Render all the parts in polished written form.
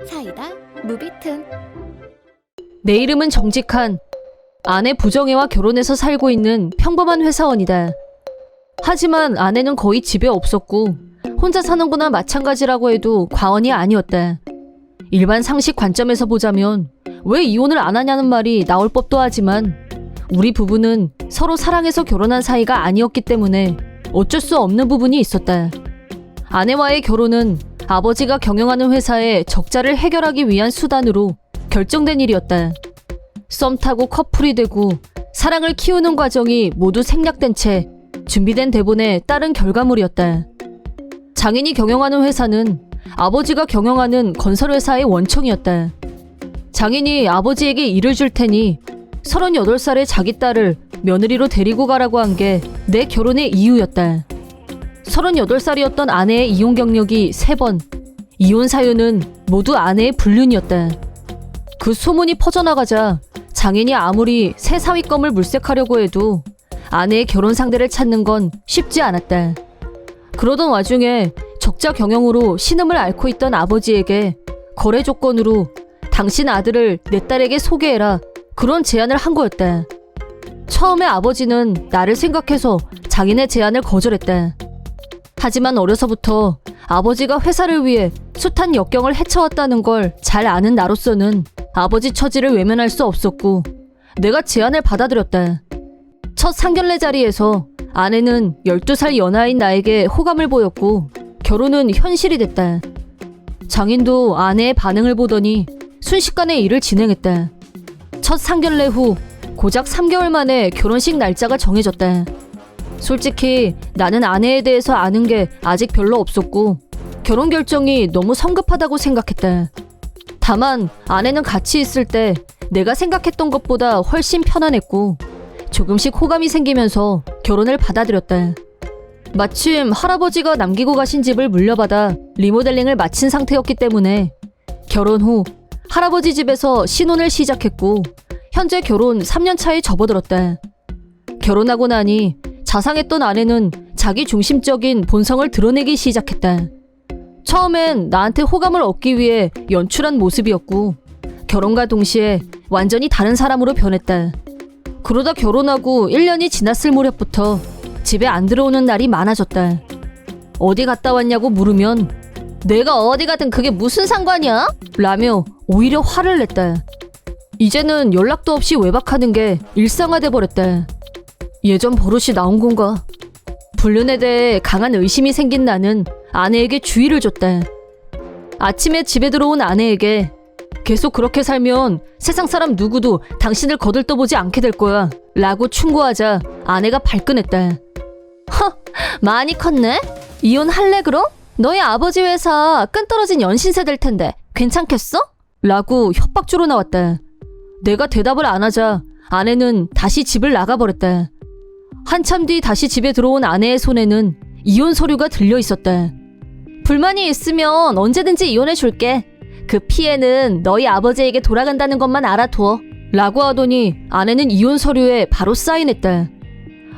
사이다 무비튼. 내 이름은 정직한, 아내 부정혜와 결혼해서 살고 있는 평범한 회사원이다. 하지만 아내는 거의 집에 없었고 혼자 사는 거나 마찬가지라고 해도 과언이 아니었다. 일반 상식 관점에서 보자면 왜 이혼을 안 하냐는 말이 나올 법도 하지만 우리 부부는 서로 사랑해서 결혼한 사이가 아니었기 때문에 어쩔 수 없는 부분이 있었다. 아내와의 결혼은 아버지가 경영하는 회사의 적자를 해결하기 위한 수단으로 결정된 일이었다. 썸 타고 커플이 되고 사랑을 키우는 과정이 모두 생략된 채 준비된 대본에 따른 결과물이었다. 장인이 경영하는 회사는 아버지가 경영하는 건설회사의 원청이었다. 장인이 아버지에게 일을 줄 테니 38살의 자기 딸을 며느리로 데리고 가라고 한 게 내 결혼의 이유였다. 38살이었던 아내의 이혼 경력이 3번, 이혼 사유는 모두 아내의 불륜이었다. 그 소문이 퍼져나가자 장인이 아무리 새 사위감을 물색하려고 해도 아내의 결혼 상대를 찾는 건 쉽지 않았다. 그러던 와중에 적자 경영으로 신음을 앓고 있던 아버지에게 거래 조건으로 당신 아들을 내 딸에게 소개해라, 그런 제안을 한 거였다. 처음에 아버지는 나를 생각해서 장인의 제안을 거절했다. 하지만 어려서부터 아버지가 회사를 위해 숱한 역경을 헤쳐왔다는 걸 잘 아는 나로서는 아버지 처지를 외면할 수 없었고 내가 제안을 받아들였다. 첫 상견례 자리에서 아내는 12살 연하인 나에게 호감을 보였고 결혼은 현실이 됐다. 장인도 아내의 반응을 보더니 순식간에 일을 진행했다. 첫 상견례 후 고작 3개월 만에 결혼식 날짜가 정해졌다. 솔직히 나는 아내에 대해서 아는 게 아직 별로 없었고 결혼 결정이 너무 성급하다고 생각했다. 다만 아내는 같이 있을 때 내가 생각했던 것보다 훨씬 편안했고 조금씩 호감이 생기면서 결혼을 받아들였다. 마침 할아버지가 남기고 가신 집을 물려받아 리모델링을 마친 상태였기 때문에 결혼 후 할아버지 집에서 신혼을 시작했고 현재 결혼 3년 차에 접어들었다. 결혼하고 나니 자상했던 아내는 자기 중심적인 본성을 드러내기 시작했다. 처음엔 나한테 호감을 얻기 위해 연출한 모습이었고 결혼과 동시에 완전히 다른 사람으로 변했다. 그러다 결혼하고 1년이 지났을 무렵부터 집에 안 들어오는 날이 많아졌다. 어디 갔다 왔냐고 물으면 내가 어디 가든 그게 무슨 상관이야? 라며 오히려 화를 냈다. 이제는 연락도 없이 외박하는 게 일상화돼 버렸다. 예전 버릇이 나온 건가? 불륜에 대해 강한 의심이 생긴 나는 아내에게 주의를 줬다. 아침에 집에 들어온 아내에게 계속 그렇게 살면 세상 사람 누구도 당신을 거들떠보지 않게 될 거야 라고 충고하자 아내가 발끈했다. 허, 많이 컸네? 이혼할래 그럼? 너희 아버지 회사 끈떨어진 연신세 될 텐데 괜찮겠어? 라고 협박주로 나왔다. 내가 대답을 안 하자 아내는 다시 집을 나가버렸다. 한참 뒤 다시 집에 들어온 아내의 손에는 이혼 서류가 들려 있었다. 불만이 있으면 언제든지 이혼해 줄게. 그 피해는 너희 아버지에게 돌아간다는 것만 알아둬. 라고 하더니 아내는 이혼 서류에 바로 사인했다.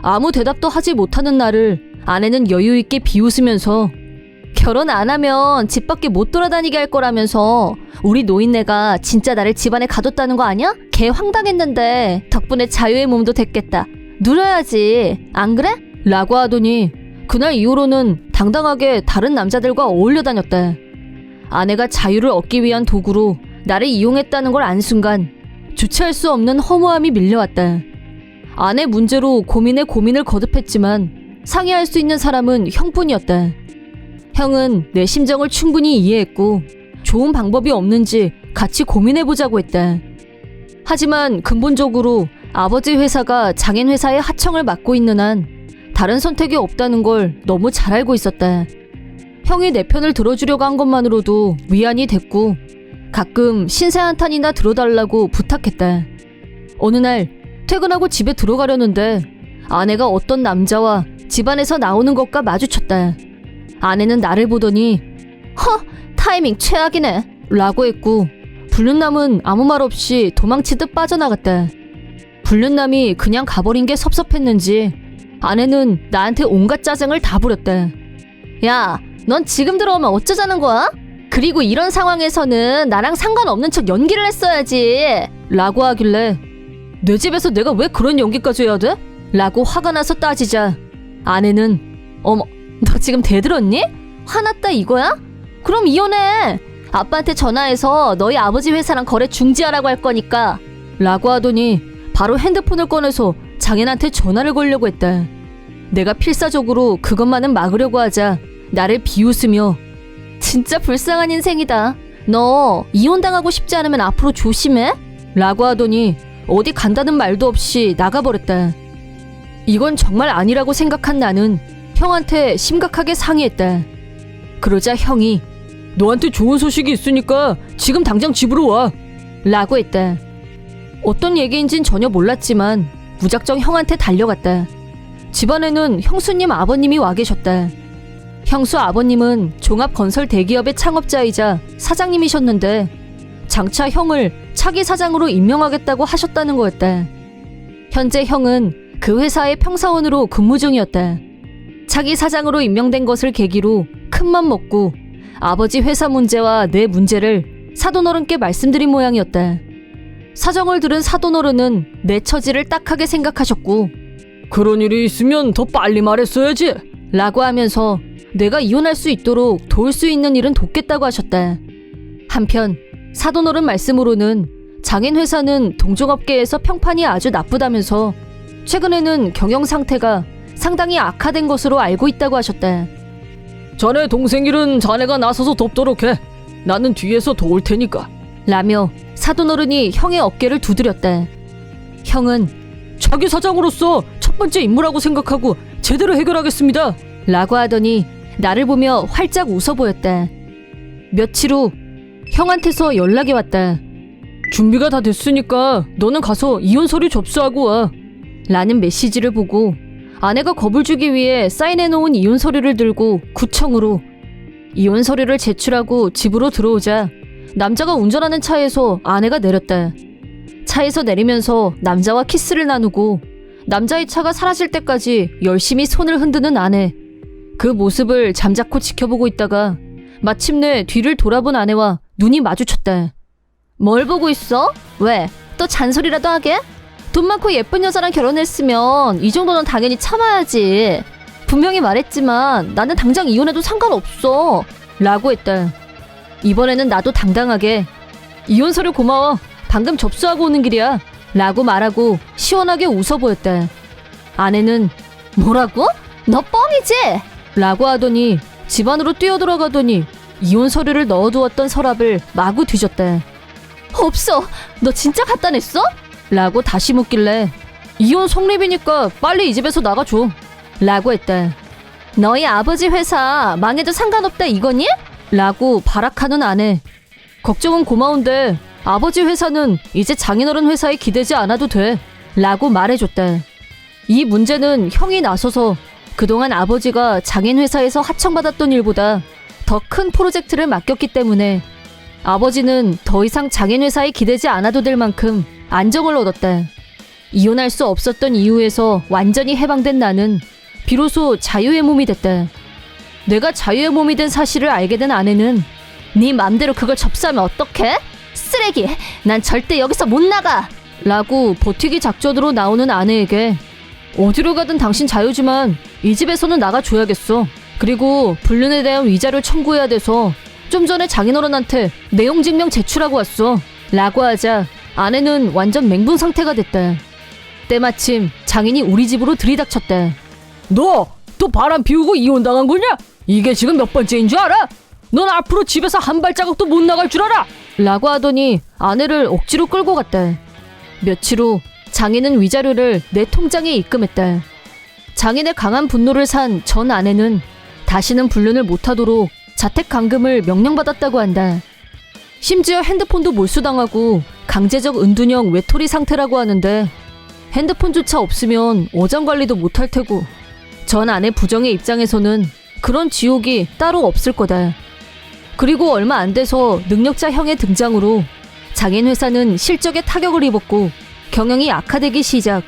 아무 대답도 하지 못하는 나를 아내는 여유 있게 비웃으면서 결혼 안 하면 집 밖에 못 돌아다니게 할 거라면서 우리 노인네가 진짜 나를 집안에 가뒀다는 거 아니야? 개 황당했는데 덕분에 자유의 몸도 됐겠다. 누려야지. 안 그래? 라고 하더니 그날 이후로는 당당하게 다른 남자들과 어울려 다녔다. 아내가 자유를 얻기 위한 도구로 나를 이용했다는 걸 안 순간 주체할 수 없는 허무함이 밀려왔다. 아내 문제로 고민에 고민을 거듭했지만 상의할 수 있는 사람은 형뿐이었다. 형은 내 심정을 충분히 이해했고 좋은 방법이 없는지 같이 고민해보자고 했다. 하지만 근본적으로 아버지 회사가 장인 회사의 하청을 맡고 있는 한 다른 선택이 없다는 걸 너무 잘 알고 있었다. 형이 내 편을 들어주려고 한 것만으로도 위안이 됐고 가끔 신세 한탄이나 들어달라고 부탁했다. 어느 날 퇴근하고 집에 들어가려는데 아내가 어떤 남자와 집안에서 나오는 것과 마주쳤다. 아내는 나를 보더니 허! 타이밍 최악이네 라고 했고 불륜남은 아무 말 없이 도망치듯 빠져나갔다. 불륜남이 그냥 가버린 게 섭섭했는지 아내는 나한테 온갖 짜증을 다 부렸다. 야, 넌 지금 들어오면 어쩌자는 거야? 그리고 이런 상황에서는 나랑 상관없는 척 연기를 했어야지. 라고 하길래 내 집에서 내가 왜 그런 연기까지 해야 돼? 라고 화가 나서 따지자 아내는 어머, 너 지금 대들었니? 화났다 이거야? 그럼 이혼해. 아빠한테 전화해서 너희 아버지 회사랑 거래 중지하라고 할 거니까. 라고 하더니 바로 핸드폰을 꺼내서 장인한테 전화를 걸려고 했다. 내가 필사적으로 그것만은 막으려고 하자 나를 비웃으며 진짜 불쌍한 인생이다. 너 이혼당하고 싶지 않으면 앞으로 조심해. 라고 하더니 어디 간다는 말도 없이 나가버렸다. 이건 정말 아니라고 생각한 나는 형한테 심각하게 상의했다. 그러자 형이 너한테 좋은 소식이 있으니까 지금 당장 집으로 와. 라고 했다. 어떤 얘기인진 전혀 몰랐지만 무작정 형한테 달려갔다. 집안에는 형수님 아버님이 와 계셨다. 형수 아버님은 종합건설 대기업의 창업자이자 사장님이셨는데 장차 형을 차기 사장으로 임명하겠다고 하셨다는 거였다. 현재 형은 그 회사의 평사원으로 근무 중이었다. 차기 사장으로 임명된 것을 계기로 큰맘 먹고 아버지 회사 문제와 내 문제를 사돈어른께 말씀드린 모양이었다. 사정을 들은 사돈어른은 내 처지를 딱하게 생각하셨고 그런 일이 있으면 더 빨리 말했어야지 라고 하면서 내가 이혼할 수 있도록 도울 수 있는 일은 돕겠다고 하셨다. 한편 사돈어른 말씀으로는 장인 회사는 동종업계에서 평판이 아주 나쁘다면서 최근에는 경영 상태가 상당히 악화된 것으로 알고 있다고 하셨다. 자네 동생 일은 자네가 나서서 돕도록 해. 나는 뒤에서 도울 테니까. 라며 사돈어른이 형의 어깨를 두드렸다. 형은 자기 사장으로서 첫 번째 임무라고 생각하고 제대로 해결하겠습니다. 라고 하더니 나를 보며 활짝 웃어 보였다. 며칠 후 형한테서 연락이 왔다. 준비가 다 됐으니까 너는 가서 이혼 서류 접수하고 와. 라는 메시지를 보고 아내가 겁을 주기 위해 사인해놓은 이혼 서류를 들고 구청으로 이혼 서류를 제출하고 집으로 들어오자 남자가 운전하는 차에서 아내가 내렸다. 차에서 내리면서 남자와 키스를 나누고 남자의 차가 사라질 때까지 열심히 손을 흔드는 아내. 그 모습을 잠자코 지켜보고 있다가 마침내 뒤를 돌아본 아내와 눈이 마주쳤다. 뭘 보고 있어? 왜? 또 잔소리라도 하게? 돈 많고 예쁜 여자랑 결혼했으면 이 정도는 당연히 참아야지. 분명히 말했지만 나는 당장 이혼해도 상관없어. 라고 했다. 이번에는 나도 당당하게 이혼 서류 고마워. 방금 접수하고 오는 길이야. 라고 말하고 시원하게 웃어 보였다. 아내는 뭐라고? 너 뻥이지? 라고 하더니 집 안으로 뛰어들어가더니 이혼 서류를 넣어두었던 서랍을 마구 뒤졌다. 없어. 너 진짜 갖다 냈어? 라고 다시 묻길래 이혼 성립이니까 빨리 이 집에서 나가줘. 라고 했다. 너희 아버지 회사 망해도 상관없다 이거니? 라고 발악하는 아내. 걱정은 고마운데 아버지 회사는 이제 장인어른 회사에 기대지 않아도 돼. 라고 말해줬다. 이 문제는 형이 나서서 그동안 아버지가 장인 회사에서 하청받았던 일보다 더 큰 프로젝트를 맡겼기 때문에 아버지는 더 이상 장인 회사에 기대지 않아도 될 만큼 안정을 얻었다. 이혼할 수 없었던 이유에서 완전히 해방된 나는 비로소 자유의 몸이 됐다. 내가 자유의 몸이 된 사실을 알게 된 아내는 네 맘대로 그걸 접수하면 어떡해? 쓰레기! 난 절대 여기서 못 나가! 라고 버티기 작전으로 나오는 아내에게 어디로 가든 당신 자유지만 이 집에서는 나가줘야겠어. 그리고 불륜에 대한 위자료 청구해야 돼서 좀 전에 장인어른한테 내용 증명 제출하고 왔어. 라고 하자 아내는 완전 맹분 상태가 됐다. 때마침 장인이 우리 집으로 들이닥쳤다. 너 또 바람 피우고 이혼당한 거냐? 이게 지금 몇 번째인 줄 알아? 넌 앞으로 집에서 한 발자국도 못 나갈 줄 알아? 라고 하더니 아내를 억지로 끌고 갔다. 며칠 후 장인은 위자료를 내 통장에 입금했다. 장인의 강한 분노를 산 전 아내는 다시는 불륜을 못하도록 자택 감금을 명령받았다고 한다. 심지어 핸드폰도 몰수당하고 강제적 은둔형 외톨이 상태라고 하는데 핸드폰조차 없으면 어장관리도 못할 테고 전 아내 부정의 입장에서는 그런 지옥이 따로 없을 거다. 그리고 얼마 안 돼서 능력자 형의 등장으로 장인 회사는 실적에 타격을 입었고 경영이 악화되기 시작.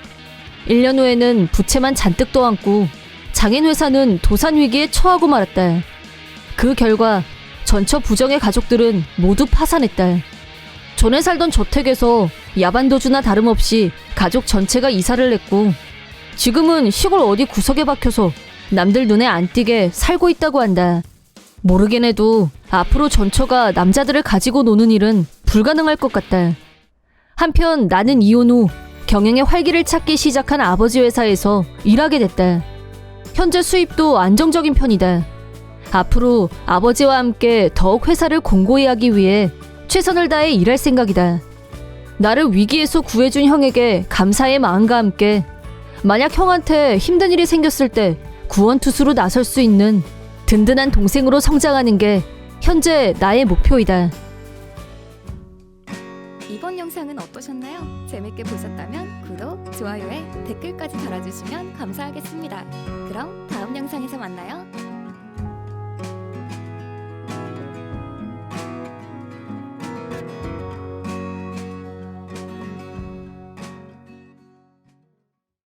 1년 후에는 부채만 잔뜩 떠안고 장인 회사는 도산 위기에 처하고 말았다. 그 결과 전처 부정의 가족들은 모두 파산했다. 전에 살던 저택에서 야반도주나 다름없이 가족 전체가 이사를 했고 지금은 시골 어디 구석에 박혀서 남들 눈에 안 띄게 살고 있다고 한다. 모르긴 해도 앞으로 전처가 남자들을 가지고 노는 일은 불가능할 것 같다. 한편 나는 이혼 후 경영의 활기를 찾기 시작한 아버지 회사에서 일하게 됐다. 현재 수입도 안정적인 편이다. 앞으로 아버지와 함께 더욱 회사를 공고히 하기 위해 최선을 다해 일할 생각이다. 나를 위기에서 구해준 형에게 감사의 마음과 함께 만약 형한테 힘든 일이 생겼을 때 구원투수로 나설 수 있는 든든한 동생으로 성장하는 게 현재 나의 목표이다. 이번 영상은 어떠셨나요? 재밌게 보셨다면 구독, 좋아요에 댓글까지 달아주시면 감사하겠습니다. 그럼 다음 영상에서 만나요.